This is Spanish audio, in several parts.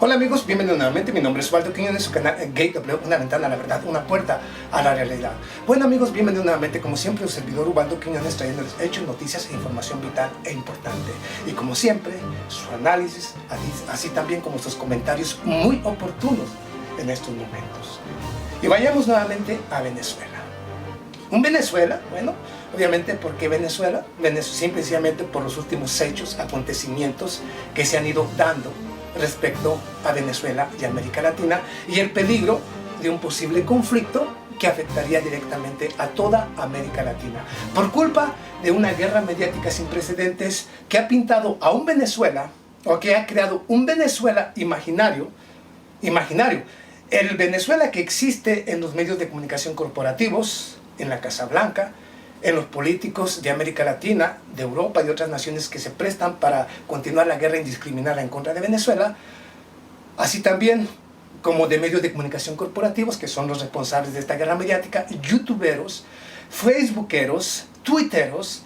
Hola amigos, bienvenidos nuevamente. Mi nombre es Waldo Quiñones, su canal Gateway, una ventana a la verdad, una puerta a la realidad. Bueno amigos, bienvenidos nuevamente. Como siempre, su servidor Waldo Quiñones trayéndoles hechos, noticias e información vital e importante. Y como siempre, su análisis, así también como sus comentarios muy oportunos en estos momentos. Y vayamos nuevamente a Venezuela. Un Venezuela, bueno, obviamente, ¿por qué Venezuela? Simple y sencillamente por los últimos hechos, acontecimientos que se han ido dando respecto a Venezuela y América Latina y el peligro de un posible conflicto que afectaría directamente a toda América Latina por culpa de una guerra mediática sin precedentes que ha pintado a un Venezuela, o que ha creado un Venezuela imaginario, el Venezuela que existe en los medios de comunicación corporativos, en la Casa Blanca, en los políticos de América Latina, de Europa y de otras naciones que se prestan para continuar la guerra indiscriminada en contra de Venezuela, así también como de medios de comunicación corporativos que son los responsables de esta guerra mediática, youtuberos, facebookeros, twitteros,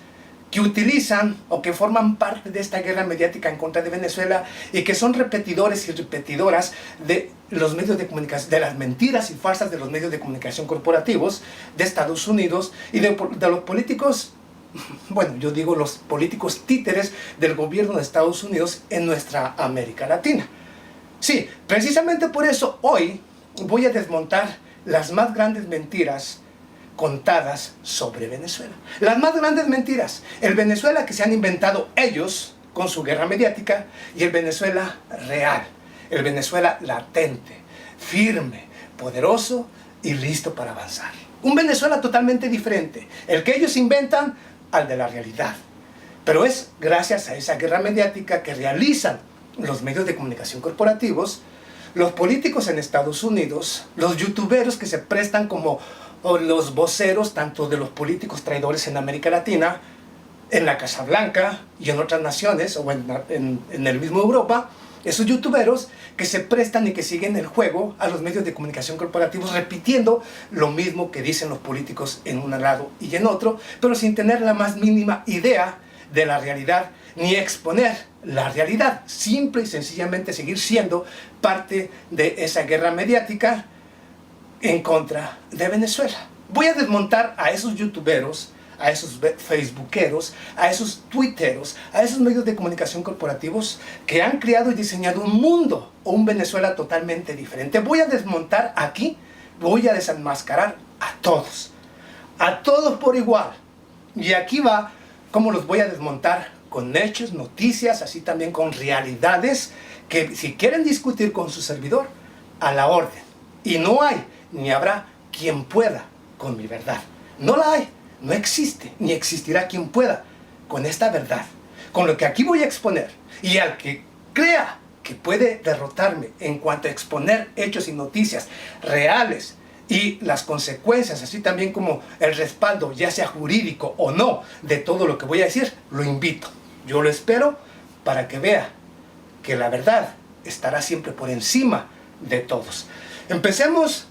que utilizan o que forman parte de esta guerra mediática en contra de Venezuela y que son repetidores y repetidoras de los medios de comunicación, de las mentiras y farsas de los medios de comunicación corporativos de Estados Unidos y de los políticos, bueno, yo digo los políticos títeres del gobierno de Estados Unidos en nuestra América Latina. Sí, precisamente por eso hoy voy a desmontar las más grandes mentiras contadas sobre Venezuela. Las más grandes mentiras. El Venezuela que se han inventado ellos con su guerra mediática y el Venezuela real. El Venezuela latente, firme, poderoso y listo para avanzar. Un Venezuela totalmente diferente. El que ellos inventan al de la realidad. Pero es gracias a esa guerra mediática que realizan los medios de comunicación corporativos, los políticos en Estados Unidos, los youtuberos que se prestan como los voceros tanto de los políticos traidores en América Latina, en la Casa Blanca y en otras naciones, o en el mismo Europa, esos youtuberos que se prestan y que siguen el juego a los medios de comunicación corporativos repitiendo lo mismo que dicen los políticos en un lado y en otro, pero sin tener la más mínima idea de la realidad ni exponer la realidad, simple y sencillamente seguir siendo parte de esa guerra mediática en contra de Venezuela. Voy a desmontar a esos youtuberos, a esos facebookeros, a esos twitteros, a esos medios de comunicación corporativos que han creado y diseñado un mundo o un Venezuela totalmente diferente. Voy a desmontar aquí, voy a desenmascarar a todos por igual. Y aquí va cómo los voy a desmontar con hechos, noticias, así también con realidades que si quieren discutir con su servidor, a la orden. Y no hay ni habrá quien pueda con mi verdad. No la hay, no existe, ni existirá quien pueda con esta verdad, con lo que aquí voy a exponer. Y al que crea que puede derrotarme en cuanto a exponer hechos y noticias reales y las consecuencias, así también como el respaldo, ya sea jurídico o no, de todo lo que voy a decir, lo invito. Yo lo espero para que vea que la verdad estará siempre por encima de todos. Empecemos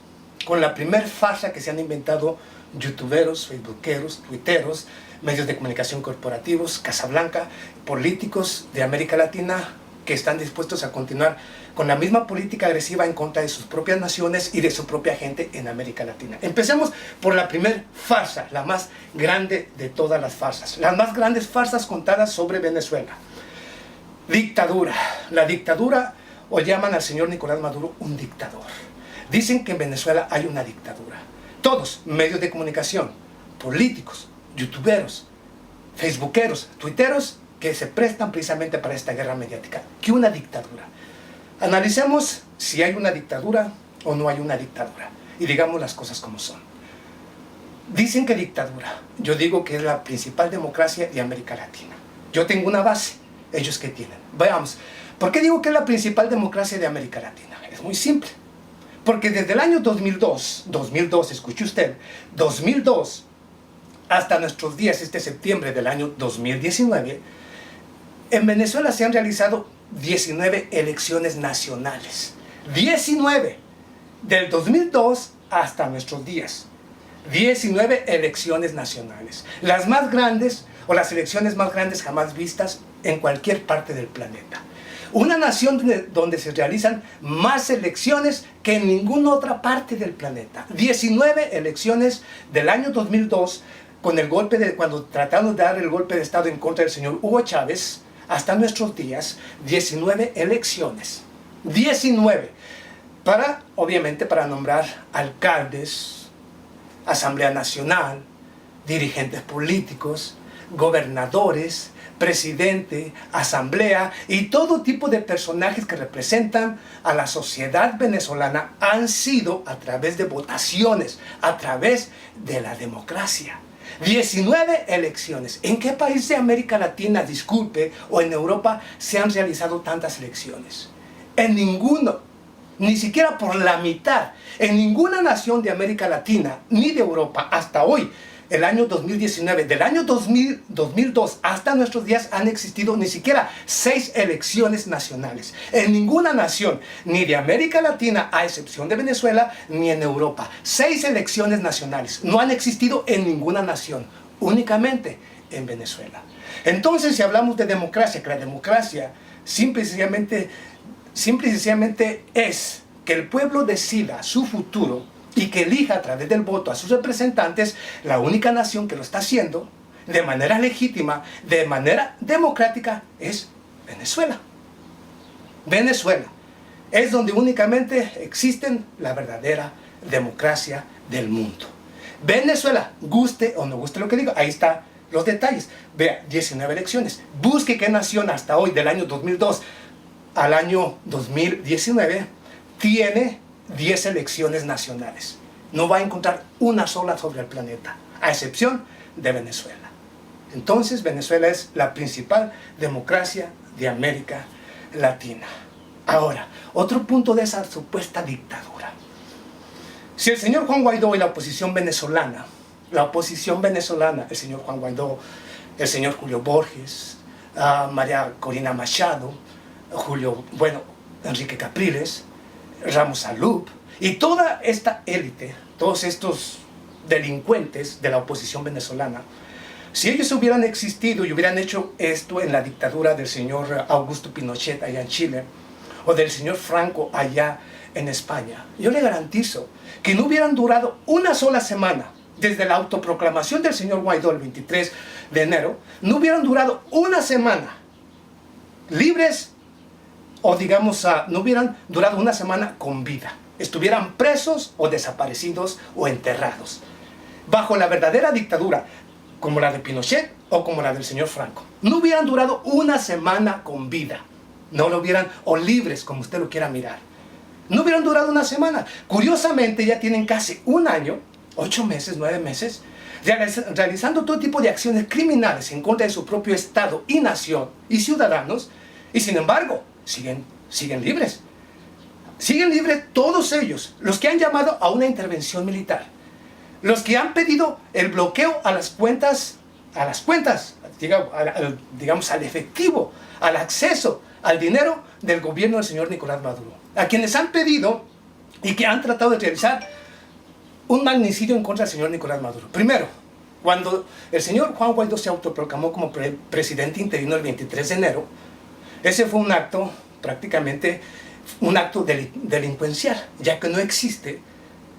con la primer farsa que se han inventado youtuberos, facebookeros, twitteros, medios de comunicación corporativos, Casa Blanca, políticos de América Latina que están dispuestos a continuar con la misma política agresiva en contra de sus propias naciones y de su propia gente en América Latina. Empecemos por la primer farsa, la más grande de todas las farsas, las más grandes farsas contadas sobre Venezuela. Dictadura. La dictadura, o llaman al señor Nicolás Maduro un dictador. Dicen que en Venezuela hay una dictadura. Todos, medios de comunicación, políticos, youtuberos, facebookeros, twitteros, que se prestan precisamente para esta guerra mediática. ¿Qué una dictadura? Analicemos si hay una dictadura o no hay una dictadura. Y digamos las cosas como son. Dicen que dictadura. Yo digo que es la principal democracia de América Latina. Yo tengo una base. ¿Ellos qué tienen? Veamos. ¿Por qué digo que es la principal democracia de América Latina? Es muy simple. Porque desde el año 2002, escuche usted, 2002, hasta nuestros días, este septiembre del año 2019, en Venezuela se han realizado 19 elecciones nacionales. 19, del 2002 hasta nuestros días. 19 elecciones nacionales. Las más grandes, o las elecciones más grandes jamás vistas en cualquier parte del planeta. Una nación donde se realizan más elecciones que en ninguna otra parte del planeta. 19 elecciones del año 2002, con el golpe cuando trataron de dar el golpe de Estado en contra del señor Hugo Chávez, hasta nuestros días, 19 elecciones. 19. Obviamente, para nombrar alcaldes, Asamblea Nacional, dirigentes políticos, gobernadores, presidente, asamblea y todo tipo de personajes que representan a la sociedad venezolana han sido a través de votaciones, a través de la democracia. 19 elecciones. ¿En qué país de América Latina, disculpe, o en Europa se han realizado tantas elecciones? En ninguno, ni siquiera por la mitad. En ninguna nación de América Latina, ni de Europa, hasta hoy, el año 2019, del año 2002 hasta nuestros días han existido ni siquiera 6 elecciones nacionales. En ninguna nación, ni de América Latina, a excepción de Venezuela, ni en Europa. 6 elecciones nacionales. No han existido en ninguna nación, únicamente en Venezuela. Entonces, si hablamos de democracia, que la democracia simple y sencillamente es que el pueblo decida su futuro y que elija a través del voto a sus representantes, la única nación que lo está haciendo de manera legítima, de manera democrática, es Venezuela. Venezuela es donde únicamente existen la verdadera democracia del mundo. Venezuela, guste o no guste lo que digo, ahí están los detalles. Vea, 19 elecciones. Busque qué nación hasta hoy, del año 2002 al año 2019, tiene 10 elecciones nacionales. No va a encontrar una sola sobre el planeta, a excepción de Venezuela. Entonces, Venezuela es la principal democracia de América Latina. Ahora, otro punto de esa supuesta dictadura. Si el señor Juan Guaidó y la oposición venezolana, el señor Juan Guaidó, el señor Julio Borges, María Corina Machado, Enrique Capriles, Ramos Salub y toda esta élite, todos estos delincuentes de la oposición venezolana, si ellos hubieran existido y hubieran hecho esto en la dictadura del señor Augusto Pinochet allá en Chile, o del señor Franco allá en España, yo le garantizo que no hubieran durado una sola semana, desde la autoproclamación del señor Guaidó el 23 de enero, no hubieran durado una semana libres, o digamos, no hubieran durado una semana con vida. Estuvieran presos o desaparecidos o enterrados. Bajo la verdadera dictadura, como la de Pinochet o como la del señor Franco. No hubieran durado una semana con vida. No lo hubieran, o libres, como usted lo quiera mirar. No hubieran durado una semana. Curiosamente, ya tienen casi un año, 8 meses, 9 meses, realizando todo tipo de acciones criminales en contra de su propio Estado y nación y ciudadanos, y sin embargo, siguen libres. Siguen libres todos ellos, los que han llamado a una intervención militar, los que han pedido el bloqueo a las cuentas, digamos al efectivo, al acceso al dinero del gobierno del señor Nicolás Maduro, a quienes han pedido y que han tratado de realizar un magnicidio en contra del señor Nicolás Maduro. Primero, cuando el señor Juan Guaidó se autoproclamó como presidente interino el 23 de enero, ese fue un acto, prácticamente un acto delincuencial, ya que no existe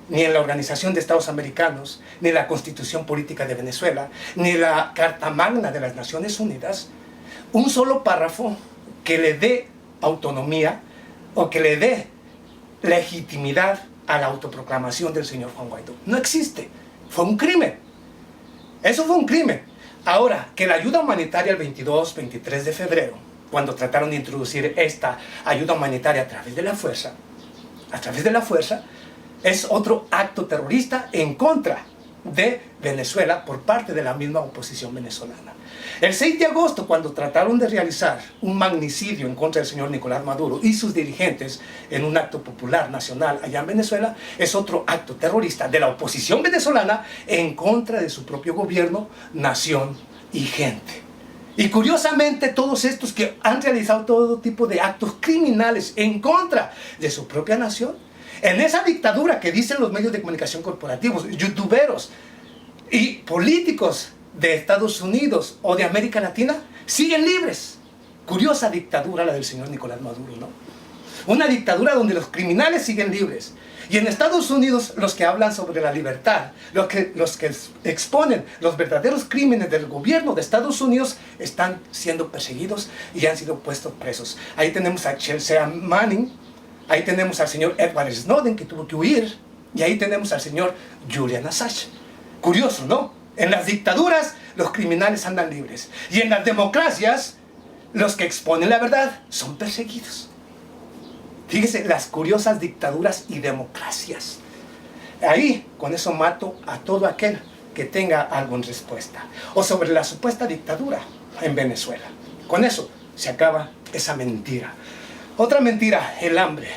ni en la Organización de Estados Americanos, ni en la Constitución Política de Venezuela, ni la Carta Magna de las Naciones Unidas, un solo párrafo que le dé autonomía o que le dé legitimidad a la autoproclamación del señor Juan Guaidó. No existe. Fue un crimen. Eso fue un crimen. Ahora, que la ayuda humanitaria el 22, 23 de febrero, cuando trataron de introducir esta ayuda humanitaria a través de la fuerza, es otro acto terrorista en contra de Venezuela por parte de la misma oposición venezolana. El 6 de agosto, cuando trataron de realizar un magnicidio en contra del señor Nicolás Maduro y sus dirigentes en un acto popular nacional allá en Venezuela, es otro acto terrorista de la oposición venezolana en contra de su propio gobierno, nación y gente. Y curiosamente, todos estos que han realizado todo tipo de actos criminales en contra de su propia nación, en esa dictadura que dicen los medios de comunicación corporativos, youtuberos y políticos de Estados Unidos o de América Latina, siguen libres. Curiosa dictadura la del señor Nicolás Maduro, ¿no? Una dictadura donde los criminales siguen libres. Y en Estados Unidos los que hablan sobre la libertad, los que exponen los verdaderos crímenes del gobierno de Estados Unidos están siendo perseguidos y han sido puestos presos. Ahí tenemos a Chelsea Manning, ahí tenemos al señor Edward Snowden que tuvo que huir, y ahí tenemos al señor Julian Assange. Curioso, ¿no? En las dictaduras los criminales andan libres y en las democracias los que exponen la verdad son perseguidos. Fíjese, las curiosas dictaduras y democracias. Ahí, con eso mato a todo aquel que tenga algo en respuesta. O sobre la supuesta dictadura en Venezuela. Con eso se acaba esa mentira. Otra mentira, el hambre.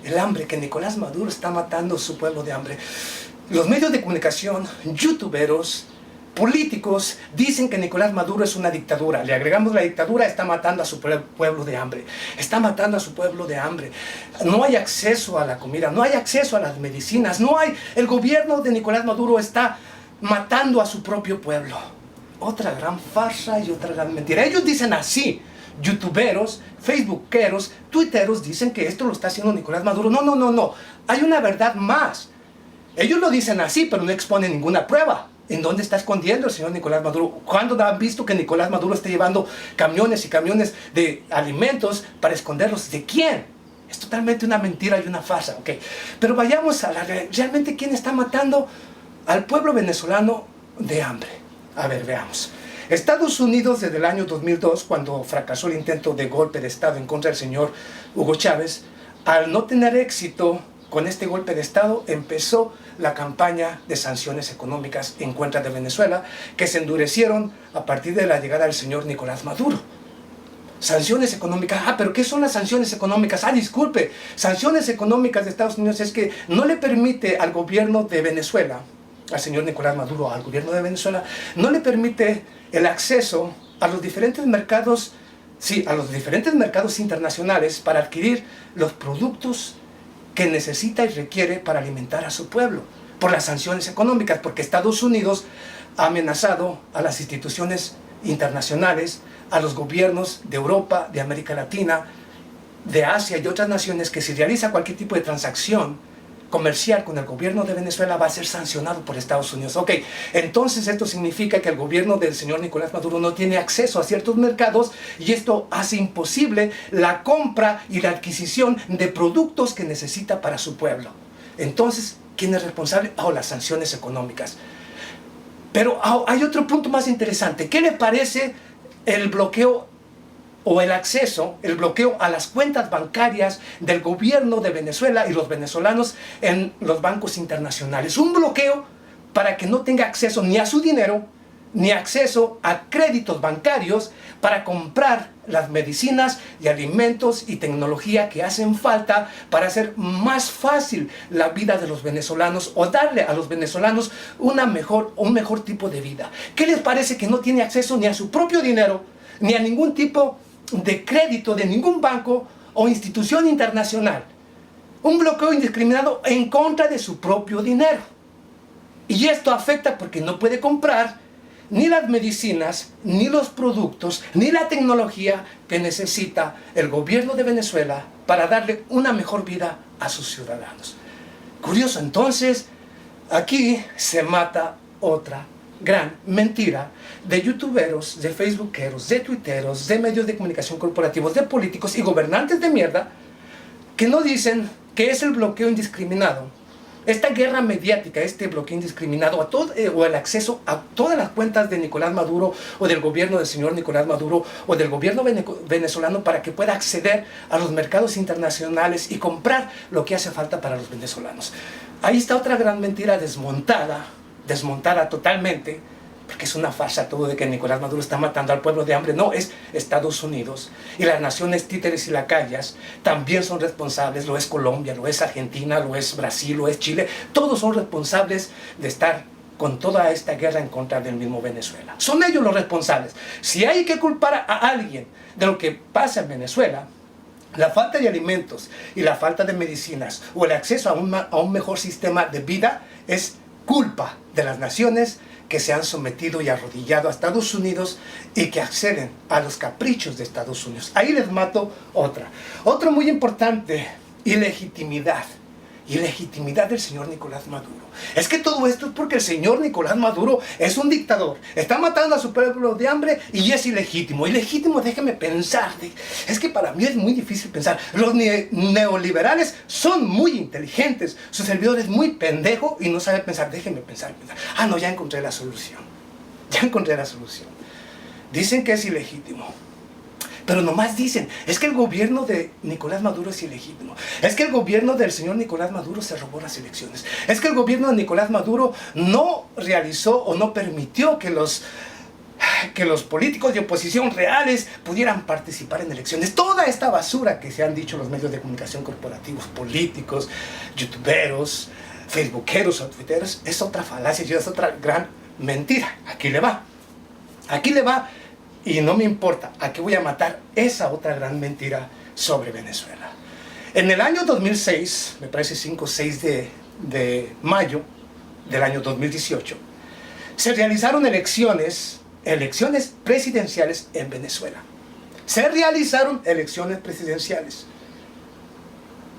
El hambre, que Nicolás Maduro está matando a su pueblo de hambre. Los medios de comunicación, youtuberos, políticos dicen que Nicolás Maduro es una dictadura. Le agregamos la dictadura, está matando a su pueblo de hambre. Está matando a su pueblo de hambre. No hay acceso a la comida, no hay acceso a las medicinas, no hay... El gobierno de Nicolás Maduro está matando a su propio pueblo. Otra gran farsa y otra gran mentira. Ellos dicen así. Youtuberos, facebookeros, twitteros dicen que esto lo está haciendo Nicolás Maduro. No, no, no, no. Hay una verdad más. Ellos lo dicen así, pero no exponen ninguna prueba. ¿En dónde está escondiendo el señor Nicolás Maduro? ¿Cuándo han visto que Nicolás Maduro esté llevando camiones y camiones de alimentos para esconderlos? ¿De quién? Es totalmente una mentira y una farsa, ¿ok? Pero vayamos a realmente quién está matando al pueblo venezolano de hambre. A ver, veamos. Estados Unidos, desde el año 2002, cuando fracasó el intento de golpe de Estado en contra del señor Hugo Chávez, al no tener éxito con este golpe de Estado, empezó la campaña de sanciones económicas en contra de Venezuela, que se endurecieron a partir de la llegada del señor Nicolás Maduro. Sanciones económicas. ¿Pero qué son las sanciones económicas? Disculpe, sanciones económicas de Estados Unidos es que no le permite al gobierno de Venezuela, al señor Nicolás Maduro, al gobierno de Venezuela, no le permite el acceso a los diferentes mercados, sí, a los diferentes mercados internacionales para adquirir los productos que necesita y requiere para alimentar a su pueblo, por las sanciones económicas, porque Estados Unidos ha amenazado a las instituciones internacionales, a los gobiernos de Europa, de América Latina, de Asia y otras naciones, que si realiza cualquier tipo de transacción comercial con el gobierno de Venezuela va a ser sancionado por Estados Unidos. Ok, entonces esto significa que el gobierno del señor Nicolás Maduro no tiene acceso a ciertos mercados y esto hace imposible la compra y la adquisición de productos que necesita para su pueblo. Entonces, ¿quién es responsable? Las sanciones económicas. Pero hay otro punto más interesante. ¿Qué le parece el bloqueo o el acceso, el bloqueo a las cuentas bancarias del gobierno de Venezuela y los venezolanos en los bancos internacionales? Un bloqueo para que no tenga acceso ni a su dinero, ni acceso a créditos bancarios para comprar las medicinas y alimentos y tecnología que hacen falta para hacer más fácil la vida de los venezolanos o darle a los venezolanos un mejor tipo de vida. ¿Qué les parece que no tiene acceso ni a su propio dinero, ni a ningún tipo de crédito de ningún banco o institución internacional? Un bloqueo indiscriminado en contra de su propio dinero. Y esto afecta porque no puede comprar ni las medicinas, ni los productos, ni la tecnología que necesita el gobierno de Venezuela para darle una mejor vida a sus ciudadanos. Curioso, entonces, aquí se mata otra gran mentira de youtuberos, de facebookeros, de twitteros, de medios de comunicación corporativos, de políticos y gobernantes de mierda que no dicen que es el bloqueo indiscriminado. Esta guerra mediática, este bloqueo indiscriminado a todo, o el acceso a todas las cuentas de Nicolás Maduro o del gobierno del señor Nicolás Maduro o del gobierno venezolano para que pueda acceder a los mercados internacionales y comprar lo que hace falta para los venezolanos. Ahí está otra gran mentira desmontada totalmente, porque es una farsa todo de que Nicolás Maduro está matando al pueblo de hambre. No, es Estados Unidos y las naciones títeres y lacayas también son responsables. Lo es Colombia, lo es Argentina, lo es Brasil, lo es Chile. Todos son responsables de estar con toda esta guerra en contra del mismo Venezuela. Son ellos los responsables. Si hay que culpar a alguien de lo que pasa en Venezuela, la falta de alimentos y la falta de medicinas o el acceso a un mejor sistema de vida es culpa de las naciones que se han sometido y arrodillado a Estados Unidos y que acceden a los caprichos de Estados Unidos. Ahí les mato otra. Otro muy importante, ilegitimidad. Ilegitimidad del señor Nicolás Maduro. Es que todo esto es porque el señor Nicolás Maduro es un dictador. Está matando a su pueblo de hambre y es ilegítimo. Ilegítimo, déjeme pensar. Es que para mí es muy difícil pensar. Los neoliberales son muy inteligentes. Su servidor es muy pendejo y no sabe pensar. Déjeme pensar. Ah, no, ya encontré la solución. Ya encontré la solución. Dicen que es ilegítimo. Pero nomás dicen, es que el gobierno de Nicolás Maduro es ilegítimo. Es que el gobierno del señor Nicolás Maduro se robó las elecciones. Es que el gobierno de Nicolás Maduro no realizó o no permitió que los políticos de oposición reales pudieran participar en elecciones. Toda esta basura que se han dicho los medios de comunicación corporativos, políticos, youtuberos, facebookeros o twitteros, es otra falacia y es otra gran mentira. Aquí le va. Aquí le va. Y no me importa, aquí voy a matar esa otra gran mentira sobre Venezuela. En el año 2006, me parece 5 o 6 de mayo del año 2018, se realizaron elecciones presidenciales en Venezuela. Se realizaron elecciones presidenciales,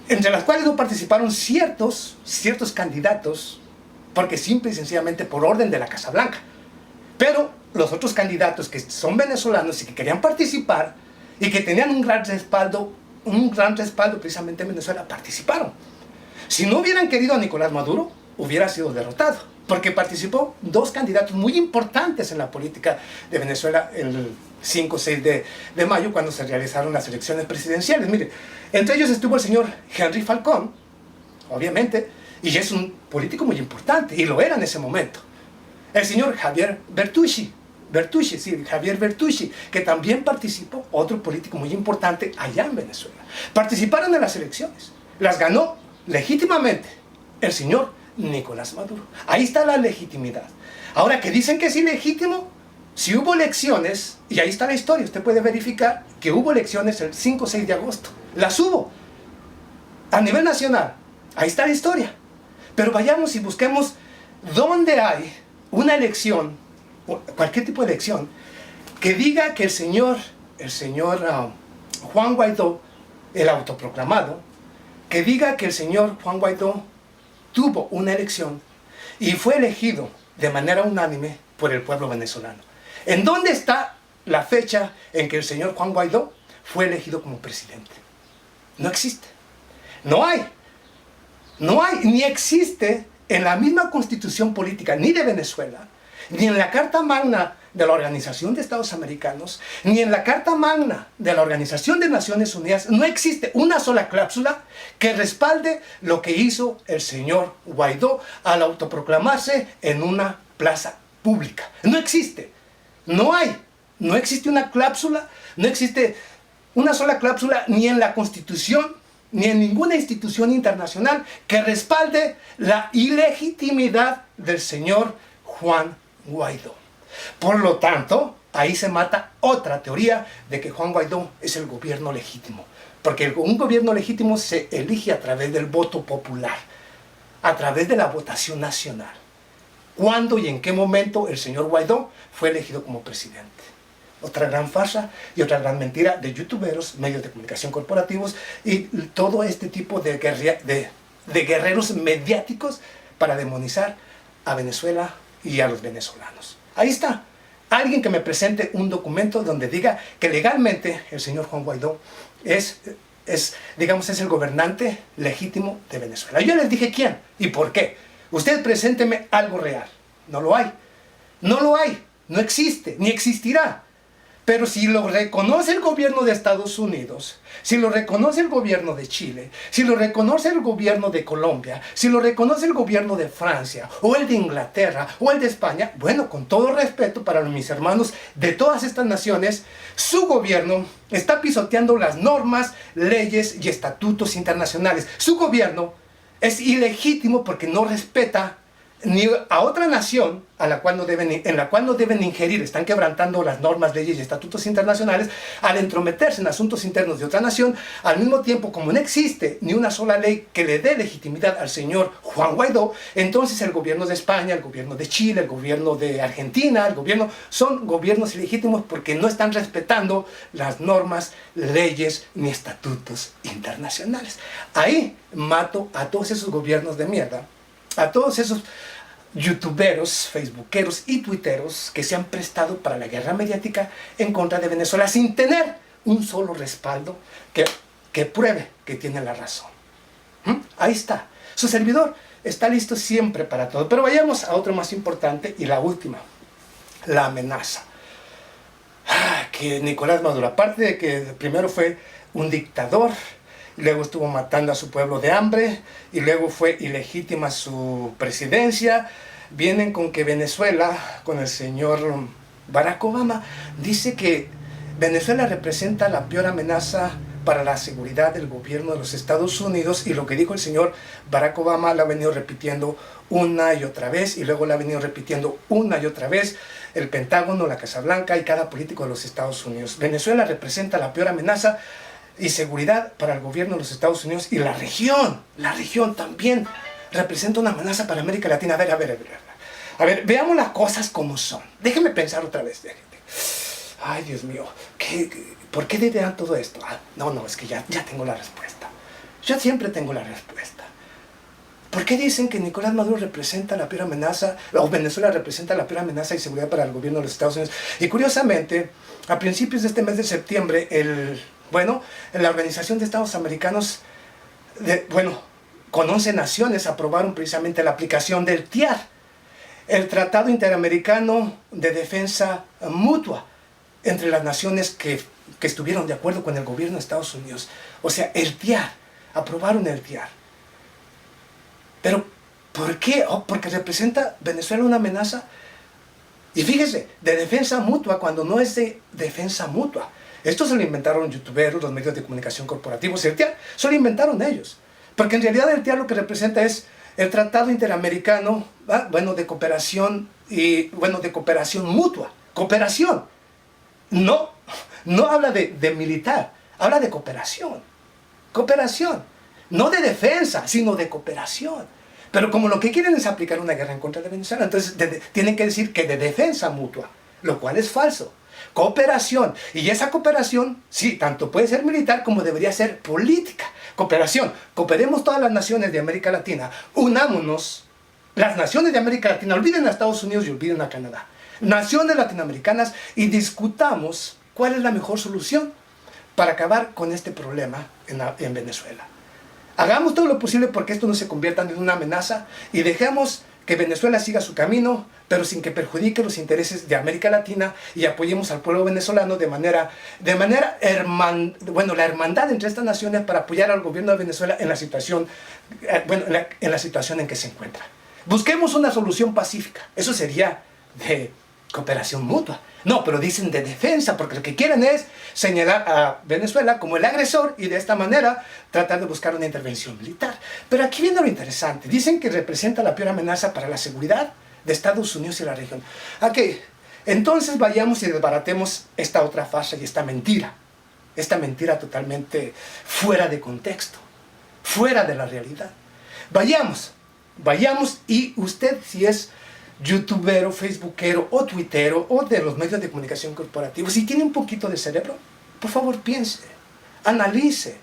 entre las cuales no participaron ciertos candidatos, porque simple y sencillamente por orden de la Casa Blanca. Pero los otros candidatos que son venezolanos y que querían participar y que tenían un gran respaldo precisamente en Venezuela, participaron. Si no hubieran querido a Nicolás Maduro, hubiera sido derrotado, porque participó 2 candidatos muy importantes en la política de Venezuela el 5 o 6 de mayo, cuando se realizaron las elecciones presidenciales. Mire, entre ellos estuvo el señor Henry Falcón, obviamente, y es un político muy importante, y lo era en ese momento. El señor Javier Bertucci, que también participó, otro político muy importante allá en Venezuela. Participaron en las elecciones, las ganó legítimamente el señor Nicolás Maduro. Ahí está la legitimidad. Ahora, que dicen que es ilegítimo, si hubo elecciones, y ahí está la historia, usted puede verificar que hubo elecciones el 5 o 6 de agosto, las hubo, a nivel nacional, ahí está la historia. Pero vayamos y busquemos dónde hay una elección, cualquier tipo de elección, que diga que el señor Juan Guaidó, el autoproclamado, que diga que el señor Juan Guaidó tuvo una elección y fue elegido de manera unánime por el pueblo venezolano. ¿En dónde está la fecha en que el señor Juan Guaidó fue elegido como presidente? No existe. No hay, ni existe en la misma constitución política ni de Venezuela, ni en la Carta Magna de la Organización de Estados Americanos, ni en la Carta Magna de la Organización de Naciones Unidas, no existe una sola cláusula que respalde lo que hizo el señor Guaidó al autoproclamarse en una plaza pública. No existe, no existe una cláusula, no existe una sola cláusula ni en la Constitución, ni en ninguna institución internacional que respalde la ilegitimidad del señor Juan Guaidó. Por lo tanto, ahí se mata otra teoría de que Juan Guaidó es el gobierno legítimo. Porque un gobierno legítimo se elige a través del voto popular, a través de la votación nacional. ¿Cuándo y en qué momento el señor Guaidó fue elegido como presidente? Otra gran farsa y otra gran mentira de youtuberos, medios de comunicación corporativos y todo este tipo de guerreros mediáticos para demonizar a Venezuela y a los venezolanos. Ahí está. Alguien que me presente un documento donde diga que legalmente el señor Juan Guaidó es el gobernante legítimo de Venezuela. Yo les dije quién y por qué. Usted presénteme algo real. No lo hay. No lo hay. No existe, ni existirá. Pero si lo reconoce el gobierno de Estados Unidos, si lo reconoce el gobierno de Chile, si lo reconoce el gobierno de Colombia, si lo reconoce el gobierno de Francia, o el de Inglaterra, o el de España, bueno, con todo respeto para mis hermanos de todas estas naciones, su gobierno está pisoteando las normas, leyes y estatutos internacionales. Su gobierno es ilegítimo porque no respeta ni a otra nación en la cual no deben ingerir, están quebrantando las normas, leyes y estatutos internacionales al entrometerse en asuntos internos de otra nación, al mismo tiempo como no existe ni una sola ley que le dé legitimidad al señor Juan Guaidó, entonces el gobierno de España, el gobierno de Chile, el gobierno de Argentina, son gobiernos ilegítimos porque no están respetando las normas, leyes ni estatutos internacionales. Ahí mato a todos esos gobiernos de mierda, a todos esos youtuberos, facebookeros y tuiteros que se han prestado para la guerra mediática en contra de Venezuela sin tener un solo respaldo que pruebe que tiene la razón. Ahí está. Su servidor está listo siempre para todo. Pero vayamos a otro más importante y la última. La amenaza. Que Nicolás Maduro, aparte de que primero fue un dictador, luego estuvo matando a su pueblo de hambre, y luego fue ilegítima su presidencia, vienen con que Venezuela, con el señor Barack Obama, dice que Venezuela representa la peor amenaza para la seguridad del gobierno de los Estados Unidos, y lo que dijo el señor Barack Obama lo ha venido repitiendo una y otra vez, y luego lo ha venido repitiendo una y otra vez el Pentágono, la Casa Blanca y cada político de los Estados Unidos. Venezuela representa la peor amenaza y seguridad para el gobierno de los Estados Unidos, y la región también representa una amenaza para América Latina. A ver, veamos las cosas como son. Déjenme pensar otra vez. Ay, Dios mío, ¿por qué dirán todo esto? No, es que ya tengo la respuesta. Yo siempre tengo la respuesta. ¿Por qué dicen que Nicolás Maduro representa la peor amenaza, o Venezuela representa la peor amenaza y seguridad para el gobierno de los Estados Unidos? Y curiosamente, a principios de este mes de septiembre, la Organización de Estados Americanos, con 11 naciones aprobaron precisamente la aplicación del TIAR, el Tratado Interamericano de Defensa Mutua, entre las naciones que estuvieron de acuerdo con el gobierno de Estados Unidos. O sea, el TIAR, aprobaron el TIAR. Pero, ¿por qué? Porque representa Venezuela una amenaza. Y fíjese, de defensa mutua cuando no es de defensa mutua. Esto se lo inventaron youtuberos, los medios de comunicación corporativos. El TIAR se lo inventaron ellos. Porque en realidad el TIAR lo que representa es el Tratado Interamericano, de cooperación de cooperación mutua. Cooperación. No habla de militar, habla de cooperación. Cooperación. No de defensa, sino de cooperación. Pero como lo que quieren es aplicar una guerra en contra de Venezuela, entonces tienen que decir que de defensa mutua, lo cual es falso. Cooperación. Y esa cooperación, sí, tanto puede ser militar como debería ser política. Cooperación. Cooperemos todas las naciones de América Latina. Unámonos. Las naciones de América Latina, olviden a Estados Unidos y olviden a Canadá. Naciones latinoamericanas, y discutamos cuál es la mejor solución para acabar con este problema en Venezuela. Hagamos todo lo posible porque esto no se convierta en una amenaza y dejemos que Venezuela siga su camino, pero sin que perjudique los intereses de América Latina, y apoyemos al pueblo venezolano la hermandad entre estas naciones para apoyar al gobierno de Venezuela en la situación, en la situación en que se encuentra. Busquemos una solución pacífica. Eso sería de cooperación mutua. No, pero dicen de defensa, porque lo que quieren es señalar a Venezuela como el agresor y de esta manera tratar de buscar una intervención militar. Pero aquí viene lo interesante. Dicen que representa la peor amenaza para la seguridad de Estados Unidos y la región. Ok, entonces vayamos y desbaratemos esta otra farsa y esta mentira totalmente fuera de contexto, fuera de la realidad. Vayamos y usted, si es youtubero, facebookero o tuitero o de los medios de comunicación corporativos, si tiene un poquito de cerebro, por favor piense, analice.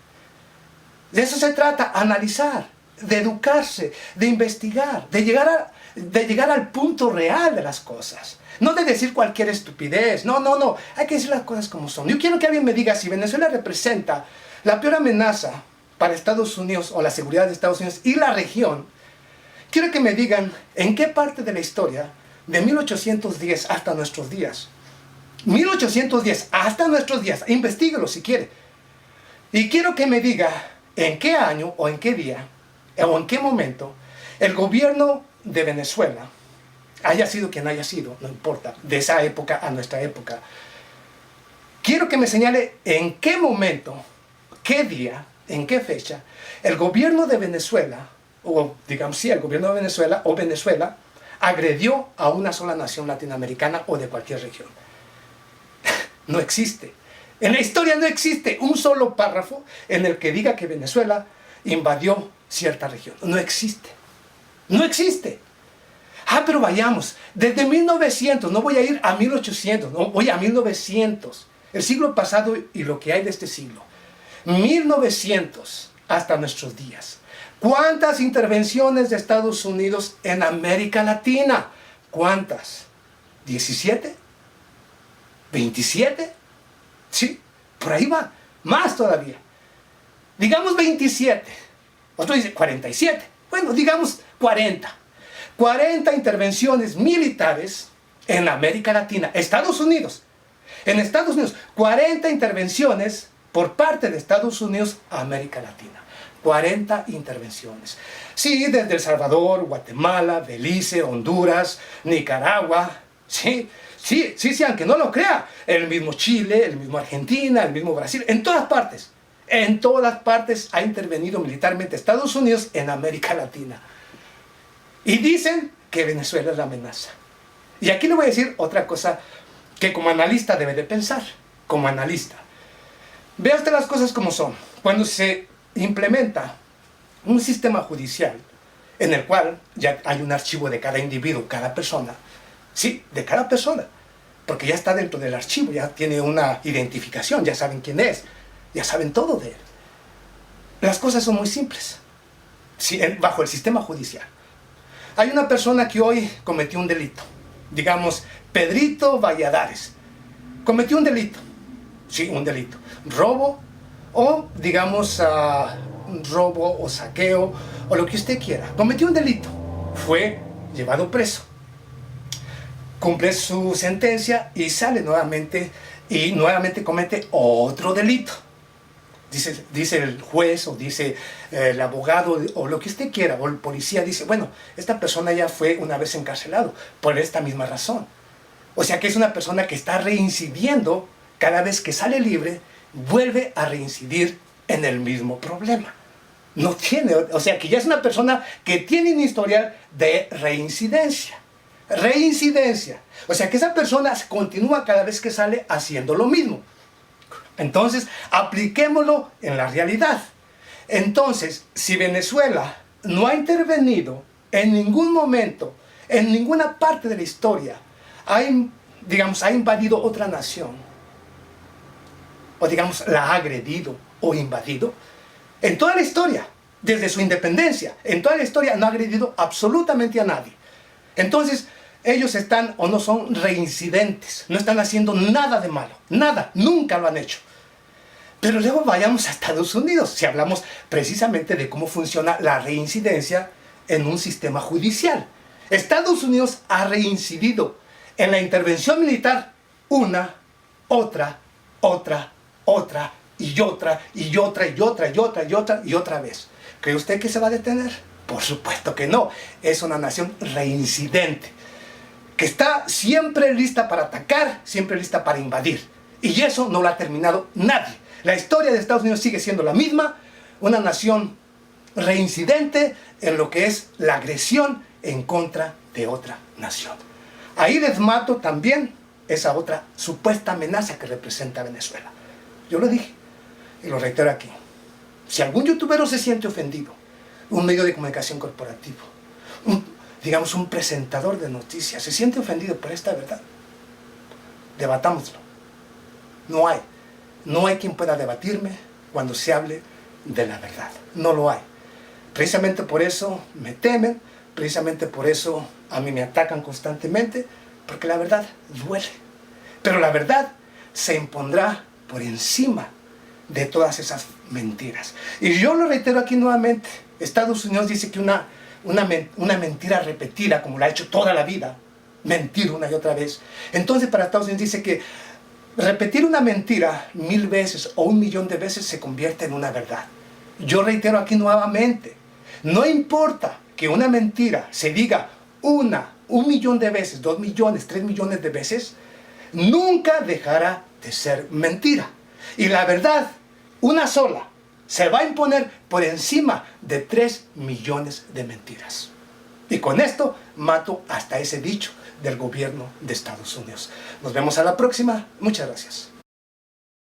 De eso se trata, analizar, de educarse, de investigar, de llegar al punto real de las cosas. No de decir cualquier estupidez, no, hay que decir las cosas como son. Yo quiero que alguien me diga si Venezuela representa la peor amenaza para Estados Unidos o la seguridad de Estados Unidos y la región. Quiero que me digan en qué parte de la historia, de 1810 hasta nuestros días, 1810 hasta nuestros días, investíguelo si quiere, y quiero que me diga en qué año o en qué día o en qué momento el gobierno de Venezuela, haya sido quien haya sido, no importa, de esa época a nuestra época, quiero que me señale en qué momento, qué día, en qué fecha, el gobierno de Venezuela, o digamos sí, el gobierno de Venezuela o Venezuela, agredió a una sola nación latinoamericana o de cualquier región. No existe. En la historia no existe un solo párrafo en el que diga que Venezuela invadió cierta región. No existe. No existe. Pero vayamos. Desde 1900, no voy a ir a 1800, no, voy a 1900. El siglo pasado y lo que hay de este siglo. 1900 hasta nuestros días. ¿Cuántas intervenciones de Estados Unidos en América Latina? ¿Cuántas? ¿17? ¿27? Sí, por ahí va. Más todavía. Digamos 27. Otro dice 47. Bueno, digamos 40. 40 intervenciones militares en América Latina. Estados Unidos. En Estados Unidos, 40 intervenciones por parte de Estados Unidos a América Latina. 40 intervenciones. Sí, desde El Salvador, Guatemala, Belice, Honduras, Nicaragua. Sí, aunque no lo crea. El mismo Chile, el mismo Argentina, el mismo Brasil. En todas partes. En todas partes ha intervenido militarmente Estados Unidos en América Latina. Y dicen que Venezuela es la amenaza. Y aquí le voy a decir otra cosa que como analista debe de pensar. Como analista. Vea usted las cosas como son. Cuando se implementa un sistema judicial en el cual ya hay un archivo de cada individuo, cada persona. Sí, de cada persona. Porque ya está dentro del archivo, ya tiene una identificación, ya saben quién es, ya saben todo de él. Las cosas son muy simples. Sí, bajo el sistema judicial. Hay una persona que hoy cometió un delito. Digamos, Pedrito Valladares. Cometió un delito. Sí, un delito. Robo o, digamos, robo o saqueo o lo que usted quiera. Cometió un delito. Fue llevado preso. Cumple su sentencia y sale nuevamente y nuevamente comete otro delito. Dice el juez o dice el abogado o lo que usted quiera, o el policía dice, bueno, esta persona ya fue una vez encarcelado por esta misma razón. O sea que es una persona que está reincidiendo cada vez que sale libre, vuelve a reincidir en el mismo problema. No tiene, o sea que ya es una persona que tiene un historial de reincidencia. Reincidencia. O sea que esa persona continúa cada vez que sale haciendo lo mismo. Entonces, apliquémoslo en la realidad. Entonces, si Venezuela no ha intervenido en ningún momento, en ninguna parte de la historia, ha invadido otra nación, o digamos, la ha agredido o invadido, en toda la historia, desde su independencia, en toda la historia no ha agredido absolutamente a nadie. Entonces, ellos están o no son reincidentes, no están haciendo nada de malo, nada, nunca lo han hecho. Pero luego vayamos a Estados Unidos, si hablamos precisamente de cómo funciona la reincidencia en un sistema judicial. Estados Unidos ha reincidido en la intervención militar una, otra y otra vez. ¿Cree usted que se va a detener? Por supuesto que no. Es una nación reincidente, que está siempre lista para atacar, siempre lista para invadir. Y eso no lo ha terminado nadie. La historia de Estados Unidos sigue siendo la misma, una nación reincidente en lo que es la agresión en contra de otra nación. Ahí les mato también esa otra supuesta amenaza que representa Venezuela. Yo lo dije y lo reitero aquí. Si algún youtuber se siente ofendido, un medio de comunicación corporativo, digamos un presentador de noticias, se siente ofendido por esta verdad, debatámoslo. No hay quien pueda debatirme cuando se hable de la verdad. No lo hay. Precisamente por eso me temen, precisamente por eso a mí me atacan constantemente, porque la verdad duele. Pero la verdad se impondrá por encima de todas esas mentiras. Y yo lo reitero aquí nuevamente. Estados Unidos dice que una mentira repetida, como la ha hecho toda la vida, mentir una y otra vez. Entonces para Estados Unidos dice que repetir una mentira 1000 veces o 1.000.000 de veces se convierte en una verdad. Yo reitero aquí nuevamente, no importa que una mentira se diga 1.000.000 de veces, 2 millones, 3 millones de veces, nunca dejará de ser mentira. Y la verdad, una sola, se va a imponer por encima de 3 millones de mentiras. Y con esto mato hasta ese dicho del gobierno de Estados Unidos. Nos vemos a la próxima. Muchas gracias.